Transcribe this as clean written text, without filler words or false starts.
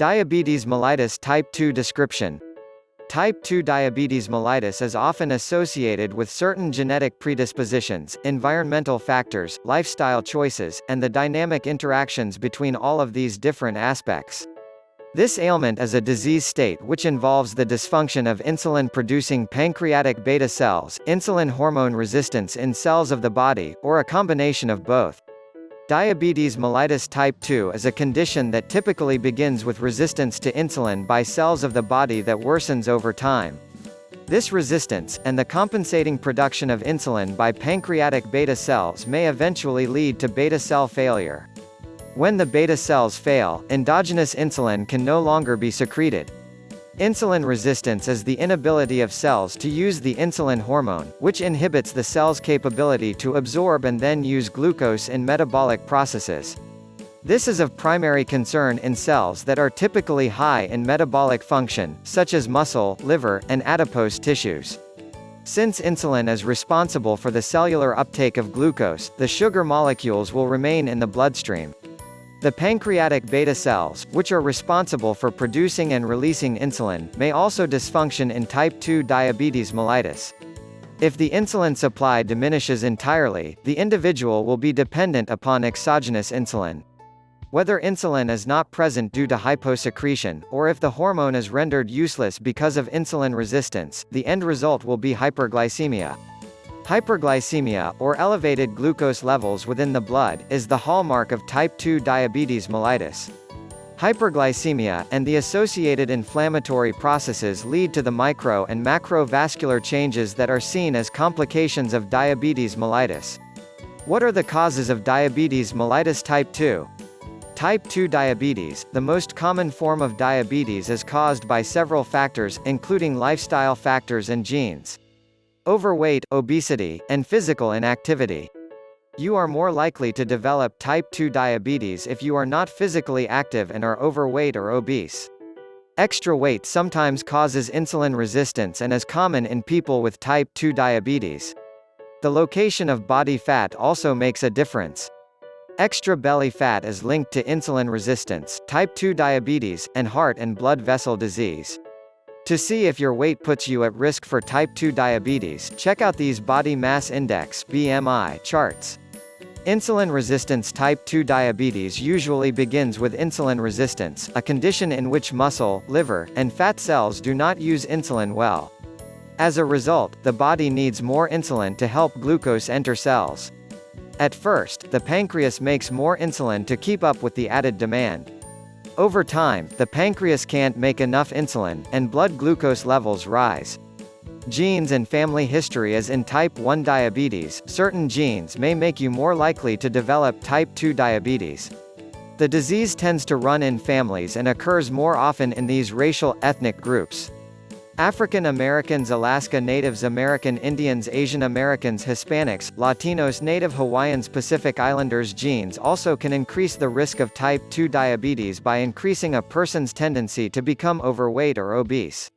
Diabetes mellitus type 2 description. Type 2 diabetes mellitus is often associated with certain genetic predispositions, environmental factors, lifestyle choices, and the dynamic interactions between all of these different aspects. This ailment is a disease state which involves the dysfunction of insulin-producing pancreatic beta cells, insulin hormone resistance in cells of the body, or a combination of both. Diabetes mellitus type 2 is a condition that typically begins with resistance to insulin by cells of the body that worsens over time. This resistance, and the compensating production of insulin by pancreatic beta cells may eventually lead to beta cell failure. When the beta cells fail, endogenous insulin can no longer be secreted. Insulin resistance is the inability of cells to use the insulin hormone, which inhibits the cell's capability to absorb and then use glucose in metabolic processes. This is of primary concern in cells that are typically high in metabolic function, such as muscle, liver, and adipose tissues. Since insulin is responsible for the cellular uptake of glucose, the sugar molecules will remain in the bloodstream. The pancreatic beta cells, which are responsible for producing and releasing insulin, may also dysfunction in type 2 diabetes mellitus. If the insulin supply diminishes entirely, the individual will be dependent upon exogenous insulin. Whether insulin is not present due to hyposecretion, or if the hormone is rendered useless because of insulin resistance, the end result will be hyperglycemia. Hyperglycemia, or elevated glucose levels within the blood, is the hallmark of type 2 diabetes mellitus. Hyperglycemia, and the associated inflammatory processes lead to the micro and macrovascular changes that are seen as complications of diabetes mellitus. What are the causes of diabetes mellitus type 2? Type 2 diabetes, the most common form of diabetes, is caused by several factors, including lifestyle factors and genes. Overweight, obesity, and physical inactivity. You are more likely to develop type 2 diabetes if you are not physically active and are overweight or obese. Extra weight sometimes causes insulin resistance and is common in people with type 2 diabetes. The location of body fat also makes a difference. Extra belly fat is linked to insulin resistance, type 2 diabetes, and heart and blood vessel disease. To see if your weight puts you at risk for type 2 diabetes, check out these body mass index (BMI) charts. Insulin resistance type 2 diabetes usually begins with insulin resistance, a condition in which muscle, liver, and fat cells do not use insulin well. As a result, the body needs more insulin to help glucose enter cells. At first, the pancreas makes more insulin to keep up with the added demand. Over time, the pancreas can't make enough insulin, and blood glucose levels rise. Genes and family history. As in type 1 diabetes, certain genes may make you more likely to develop type 2 diabetes. The disease tends to run in families and occurs more often in these racial, ethnic groups. African Americans, Alaska Natives, American Indians, Asian Americans, Hispanics, Latinos, Native Hawaiians, Pacific Islanders. Genes also can increase the risk of type 2 diabetes by increasing a person's tendency to become overweight or obese.